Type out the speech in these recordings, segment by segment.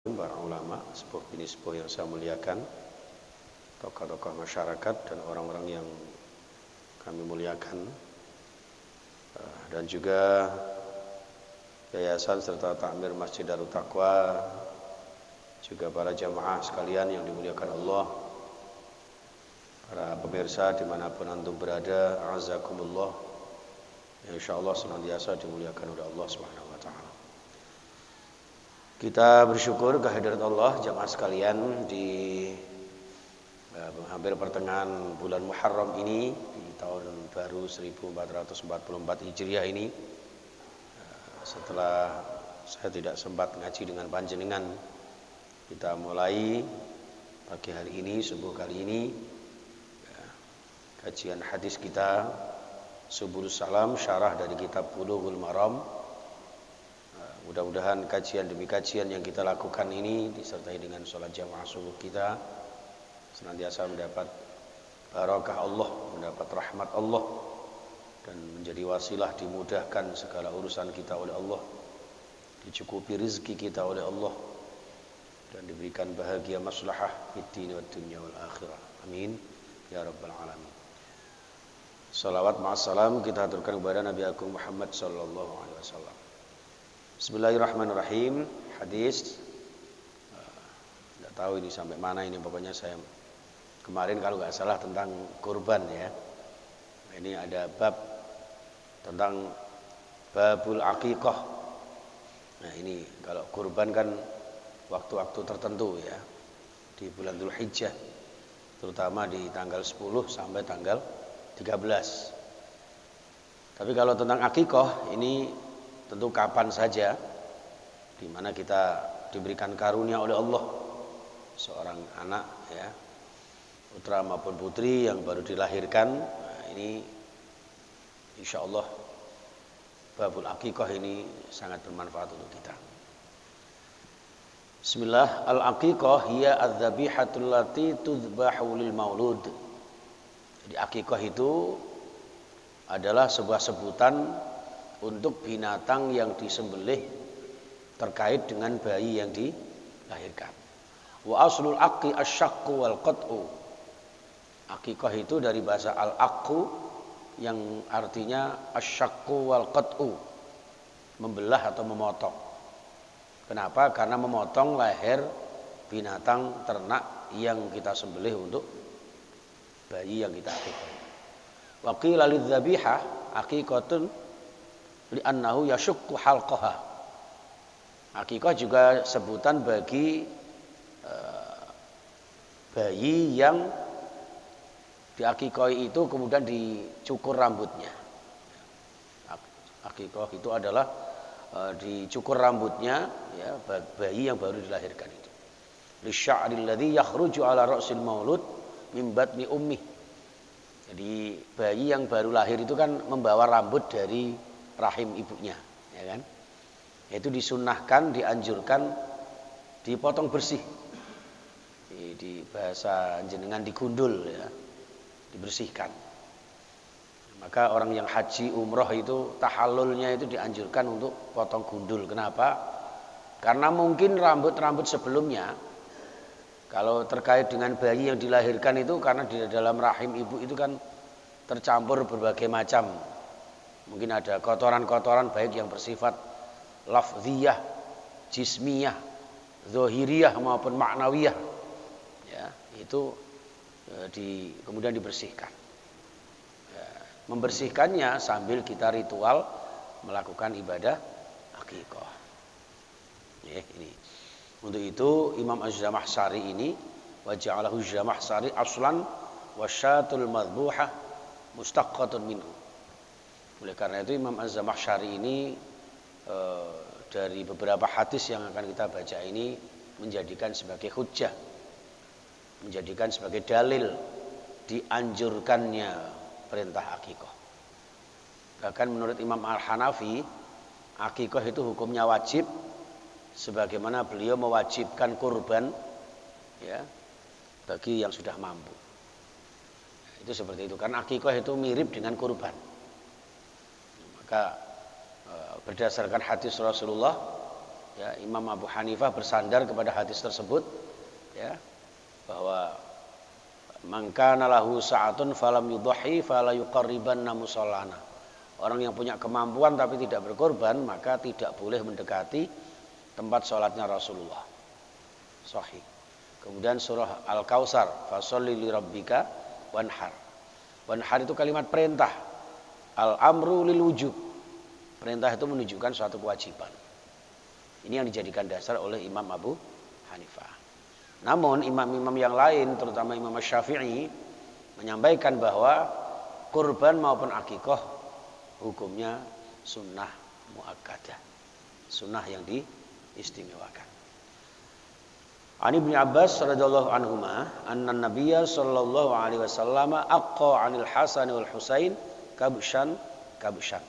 Para ulama, sepuh bini sepuh yang saya muliakan, tokoh-tokoh masyarakat dan orang-orang yang kami muliakan, dan juga yayasan serta takmir Masjid Darut Taqwa, juga para jamaah sekalian yang dimuliakan Allah, para pemirsa dimanapun antum berada, a'azakumullah, yang insyaallah senantiasa dimuliakan oleh Allah Subhanahu wa taala. Kita bersyukur kehadirat Allah jamaah sekalian di hampir pertengahan bulan Muharram ini, di tahun baru 1444 Hijriah ini. Setelah saya tidak sempat ngaji dengan panjenengan, kita mulai pagi hari ini, subuh kali ini, kajian hadis kita Subulus Salam, syarah dari kitab Bulughul Maram. Mudah-mudahan kajian demi kajian yang kita lakukan ini disertai dengan sholat jamaah subuh kita senantiasa mendapat barakah Allah, mendapat rahmat Allah, dan menjadi wasilah dimudahkan segala urusan kita oleh Allah, dicukupi rezeki kita oleh Allah, dan diberikan bahagia maslahah fid din wad dunya wal akhirah. Amin ya rabbal alamin. Salawat ma'assalam kita aturkan kepada Nabi Agung Muhammad sallallahu alaihi wasallam. Bismillahirrahmanirrahim. Hadis, tidak tahu ini sampai mana ini, pokoknya saya kemarin kalau nggak salah tentang kurban ya. Ini ada bab tentang babul aqiqah. Nah ini kalau kurban kan waktu-waktu tertentu ya, di bulan Dzulhijjah, terutama di tanggal 10 sampai tanggal 13. Tapi kalau tentang aqiqah ini tentu kapan saja, di mana kita diberikan karunia oleh Allah seorang anak ya, putra maupun putri yang baru dilahirkan. Nah, ini insya Allah babul aqiqah ini sangat bermanfaat untuk kita. Bismillah. Al-aqiqah hiya adz-dzabihatul lati tudbahu lil maulud. Jadi aqiqah itu adalah sebuah sebutan untuk binatang yang disembelih terkait dengan bayi yang dilahirkan. Wa aslul aqi asyaqqu wal qat'u. Aqiqah itu dari bahasa al-aqqu yang artinya asyaqqu wal qat'u, membelah atau memotong. Kenapa? Karena memotong leher binatang ternak yang kita sembelih untuk bayi yang kita aqiqah. Wa qila lidz-dzabihah aqiqatun li'annahu yashukku halqaha. Aqiqah juga sebutan bagi bayi yang diaqiqahi itu kemudian dicukur rambutnya. Aqiqah itu adalah dicukur rambutnya ya, bayi yang baru dilahirkan itu. Lisya'ril ladzi yakhruju ala ra'sil maulud min batni ummi. Jadi bayi yang baru lahir itu kan membawa rambut dari rahim ibunya, ya kan? Itu disunnahkan, dianjurkan dipotong bersih. Di bahasa jenengan digundul ya, dibersihkan. Maka orang yang haji umroh itu tahallulnya itu dianjurkan untuk potong gundul. Kenapa? Karena mungkin rambut-rambut sebelumnya kalau terkait dengan bayi yang dilahirkan itu, karena di dalam rahim ibu itu kan tercampur berbagai macam. Mungkin ada kotoran-kotoran baik yang bersifat lafziyah, jismiyah, zohiriyah maupun maknawiyah. Ya, itu kemudian dibersihkan. Ya, membersihkannya sambil kita ritual melakukan ibadah aqiqah. Ya, ini. Untuk itu Imam Az-Zamakhsyari ini wa ja'alahu Az-Zamakhsyari aslan wasyatul madbuhah mustaqqatun minhu. Oleh karena itu Imam Az-Zamakhsyari ini dari beberapa hadis yang akan kita baca ini menjadikan sebagai hujjah, menjadikan sebagai dalil dianjurkannya perintah aqiqah. Bahkan menurut Imam Al-Hanafi, aqiqah itu hukumnya wajib, sebagaimana beliau mewajibkan kurban ya, bagi yang sudah mampu. Itu seperti itu, karena aqiqah itu mirip dengan kurban. Maka berdasarkan hadis Rasulullah ya, Imam Abu Hanifah bersandar kepada hadis tersebut, ya, bahwa man kana lahu sa'atun falam yudhi fala yuqarribanna musallana. Orang yang punya kemampuan tapi tidak berkorban, maka tidak boleh mendekati tempat sholatnya Rasulullah. Sahih. Kemudian surah Al-Kautsar, fasholli li rabbika wanhar. Wanhar itu kalimat perintah. Al-amru lil wujub. Perintah itu menunjukkan suatu kewajiban. Ini yang dijadikan dasar oleh Imam Abu Hanifah. Namun imam-imam yang lain, terutama Imam Syafi'i, menyampaikan bahwa kurban maupun akikah hukumnya sunnah muakkadah, sunnah yang diistimewakan. Ani Ibnu Abbas radhiyallahu anhuma anna Nabiyya sallallahu alaihi wasallam aqqa 'anil Hasan wal Husain kabshan.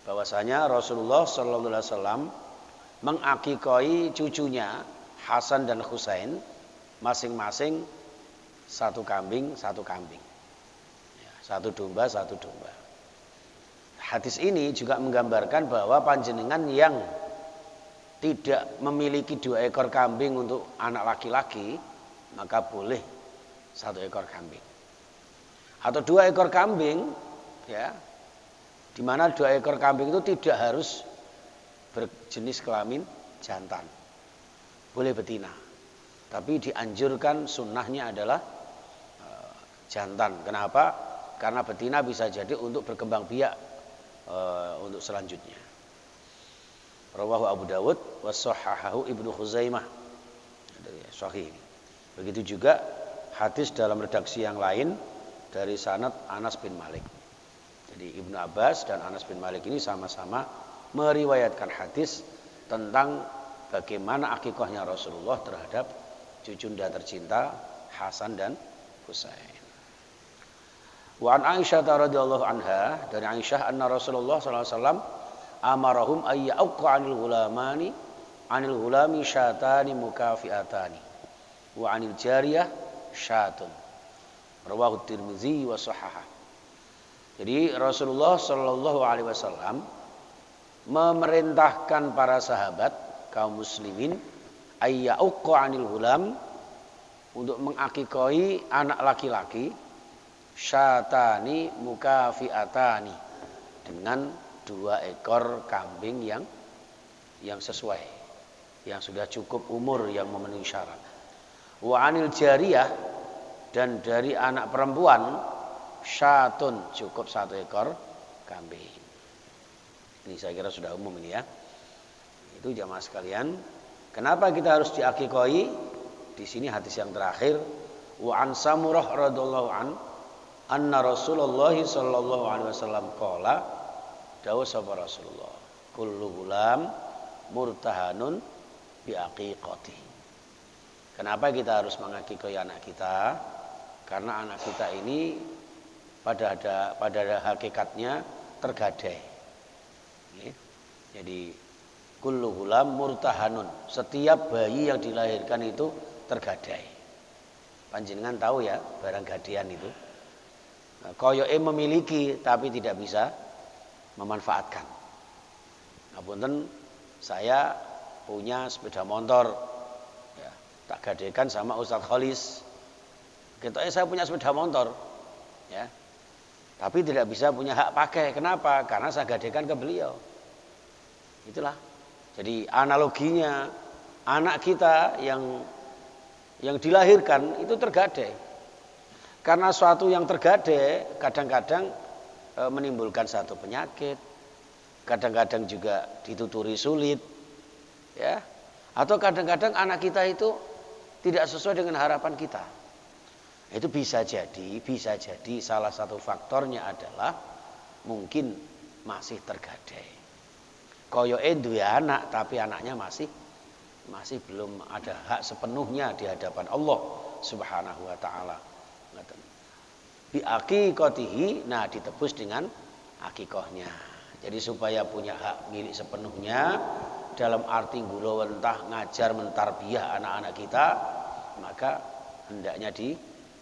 Bahwasanya Rasulullah sallallahu alaihi wasallam mengakikoi cucunya Hasan dan Husain masing-masing satu kambing. Ya, satu domba. Hadis ini juga menggambarkan bahwa panjenengan yang tidak memiliki 2 ekor kambing untuk anak laki-laki, maka boleh 1 ekor kambing. Atau 2 ekor kambing, ya, di mana 2 ekor kambing itu tidak harus berjenis kelamin jantan. Boleh betina. Tapi dianjurkan sunnahnya adalah jantan. Kenapa? Karena betina bisa jadi untuk berkembang biak untuk selanjutnya. Rawahu Abu Dawud wa sahhahahu Ibnu Khuzaimah. Sahih. Begitu juga hadis dalam redaksi yang lain dari sanad Anas bin Malik. Jadi Ibnu Abbas dan Anas bin Malik ini sama-sama meriwayatkan hadis tentang bagaimana akikahnya Rasulullah terhadap cucunda tercinta Hasan dan Husain. Wa an Aisyah radhiyallahu anha, dari Aisyah anna Rasulullah sallallahu alaihi wasallam amarahum ayyaqqa 'anil hulami syatani mukafiatani wa 'anil jariyah syatun. Rawahu Tirmizi wa sahhaha. Jadi Rasulullah sallallahu alaihi wasallam memerintahkan para sahabat kaum muslimin ayyaqqa 'anil hulam, untuk mengakikoi anak laki-laki syatani mukafiatani, dengan 2 ekor kambing yang sesuai, yang sudah cukup umur, yang memenuhi syarat. Wa anil jariyah, dan dari anak perempuan syatun, cukup 1 ekor kambing. Ini saya kira sudah umum ini ya. Itu jamaah sekalian. Kenapa kita harus diakikoi? Di sini hadis yang terakhir, wa an Samurah radhiyallahu anna Rasulullah sallallahu alaihi wasallam qala, dawuh sapa Rasulullah, kullu gulam murtahanun bi aqiqati. Kenapa kita harus mengakikoi anak kita? Karena anak kita ini pada hakikatnya tergadai. Jadi kullu gulam murtahanun, setiap bayi yang dilahirkan itu tergadai. Panjenengan tahu ya barang gadean itu. Koyoke memiliki tapi tidak bisa memanfaatkan. Ngapunten, saya punya sepeda motor, ya, tak gadekan sama Ustadz Khalis. Ketoknya saya punya sepeda motor, ya, tapi tidak bisa punya hak pakai. Kenapa? Karena saya gadekan ke beliau. Itulah. Jadi analoginya anak kita yang dilahirkan itu tergadai. Karena suatu yang tergadai kadang-kadang menimbulkan satu penyakit, kadang-kadang juga dituturi sulit, ya, atau kadang-kadang anak kita itu tidak sesuai dengan harapan kita. Itu bisa jadi salah satu faktornya adalah mungkin masih tergadai. Koyoke duwe anak tapi anaknya masih belum ada hak sepenuhnya di hadapan Allah Subhanahu wa taala. Bi aqiqatihi, nah ditebus dengan akikahnya. Jadi supaya punya hak milik sepenuhnya dalam arti gulawentah ngajar mentarbiyah anak-anak kita, maka hendaknya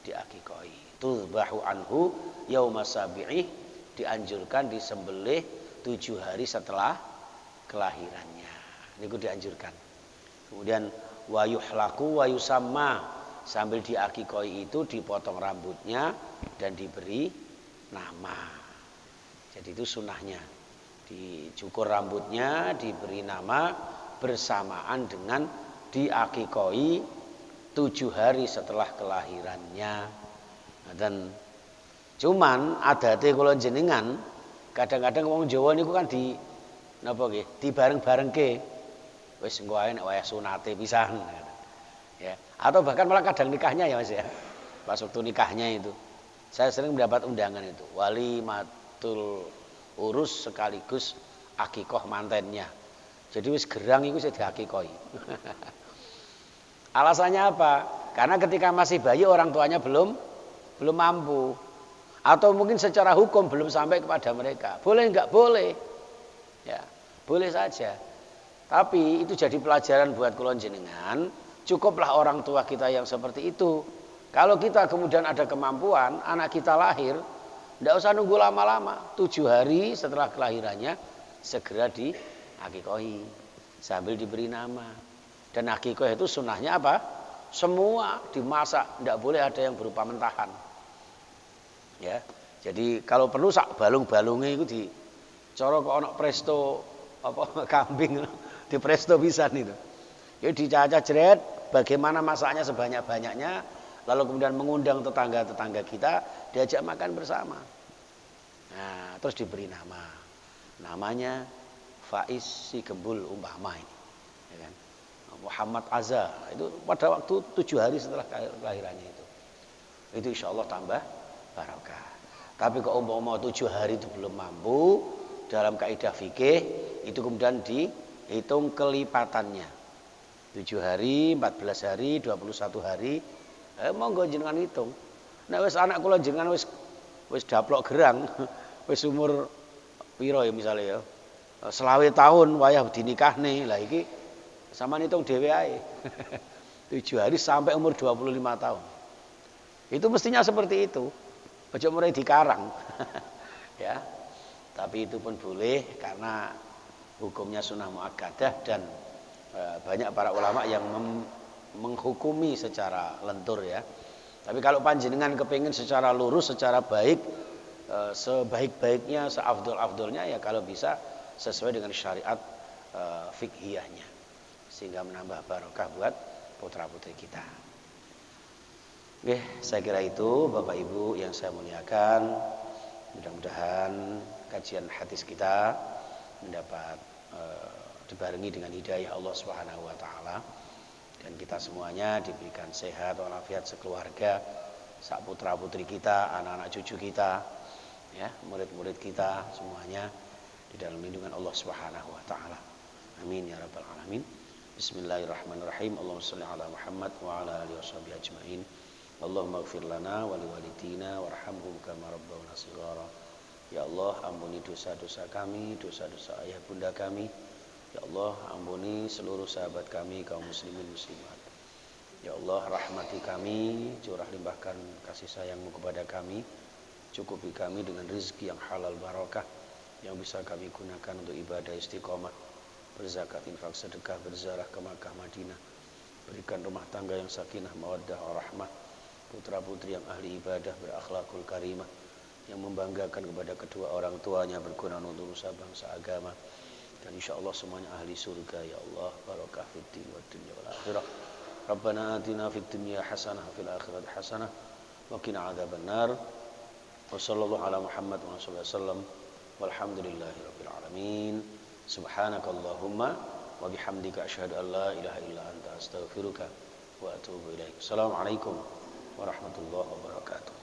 diakikahi. Tuzbahu anhu yaumas sabi'i, dianjurkan disembelih 7 hari setelah kelahirannya. niku dianjurkan. Kemudian wa yuhlaku wa yusamma, sambil diakikoi itu dipotong rambutnya dan diberi nama. Jadi itu sunnahnya. Dicukur rambutnya, diberi nama bersamaan dengan diakikoi 7 hari setelah kelahirannya. Dan cuman adate kula jenengan kadang-kadang wong Jawa niku kan di napa nggih, dibareng-barengke. Wis engko ae nek wayah sunate pisan. Ya, atau bahkan malah kadang nikahnya ya Mas ya. Pas waktu nikahnya itu saya sering mendapat undangan itu, walimatul urus sekaligus akikoh mantennya. Jadi wis gerang iku wis diakikoi. Alasannya apa? Karena ketika masih bayi orang tuanya belum mampu, atau mungkin secara hukum belum sampai kepada mereka. Boleh enggak? Boleh. Ya, boleh saja. Tapi itu jadi pelajaran buat kula jenengan, cukuplah orang tua kita yang seperti itu. Kalau kita kemudian ada kemampuan, anak kita lahir, tidak usah nunggu lama-lama. 7 hari setelah kelahirannya segera diakikoi sambil diberi nama. Dan akikoh itu sunnahnya apa? Semua dimasak, tidak boleh ada yang berupa mentahan. Ya, jadi kalau perlu sak balung-balungnya itu dicoro kok ono presto apa kambing di presto pisan itu. Ya dicacah jeret, bagaimana masaknya sebanyak-banyaknya, lalu kemudian mengundang tetangga-tetangga kita, diajak makan bersama. Nah, terus diberi nama. Namanya Faiz si Gembul umpama ini. Ya kan? Muhammad Azza, itu pada waktu 7 hari setelah kelahirannya itu. Itu insya Allah tambah barokah. Tapi kalau umpama 7 hari itu belum mampu, dalam kaidah fikih itu kemudian dihitung kelipatannya. 7 hari, 14 hari, 21 hari, monggo jenengan hitung. Nek wis anak kula jenengan wis daplok gerang, wis umur piro ya misalnya ya. 20 tahun wayah dinikahne. Lah iki sampean hitung dhewe ae. 7 hari sampai umur 25 tahun. Itu mestinya seperti itu. Aja mulai dikarang. Ya. Tapi itu pun boleh karena hukumnya sunnah muakkadah dan banyak para ulama yang menghukumi secara lentur ya. Tapi kalau panjenengan kepingin secara lurus, secara baik, sebaik-baiknya, seafdol-afdolnya ya kalau bisa sesuai dengan syariat fikhiyahnya, sehingga menambah barokah buat putra-putri kita. Oke, saya kira itu Bapak Ibu yang saya muliakan. Mudah-mudahan kajian hadis kita mendapat dibarengi dengan hidayah Allah Subhanahu wa taala dan kita semuanya diberikan sehat walafiat sekeluarga, sak putra-putri kita, anak-anak cucu kita, ya, murid-murid kita semuanya di dalam lindungan Allah Subhanahu wa taala. Amin ya rabbal alamin. Bismillahirrahmanirrahim. Allahumma shalli ala Muhammad wa ala alihi washabihi ajmain. Allahumma ighfir lana wa liwalidina warhamhum kama rabbawna shighara. Ya Allah, ampuni dosa-dosa kami, dosa-dosa ayah bunda kami. Ya Allah, ampuni seluruh sahabat kami, kaum muslimin muslimat. Ya Allah, rahmati kami, curah limpahkan kasih sayang-Mu kepada kami. Cukupi kami dengan rezeki yang halal barakah yang bisa kami gunakan untuk ibadah istiqomah, berzakat, infak, sedekah, berziarah ke Makkah, Madinah. Berikan rumah tangga yang sakinah, mawaddah, warahmah, putra-putri yang ahli ibadah, berakhlakul karimah, yang membanggakan kepada kedua orang tuanya, berguna untuk nusa bangsa agama, dan insyaallah semuanya ahli surga. Ya Allah, barakah fid din wad dunya wal akhirah. Rabbana atina fid dunya hasanah fil akhirati hasanah wa qina adzabannar. Wa sallallahu ala Muhammad wa sallallahu alaihi wasallam. Walhamdulillahi rabbil alamin. Subhanakallahumma wa bihamdika asyhadu an la ilaha illa anta astaghfiruka wa atubu ilaik. Assalamualaikum warahmatullahi wabarakatuh.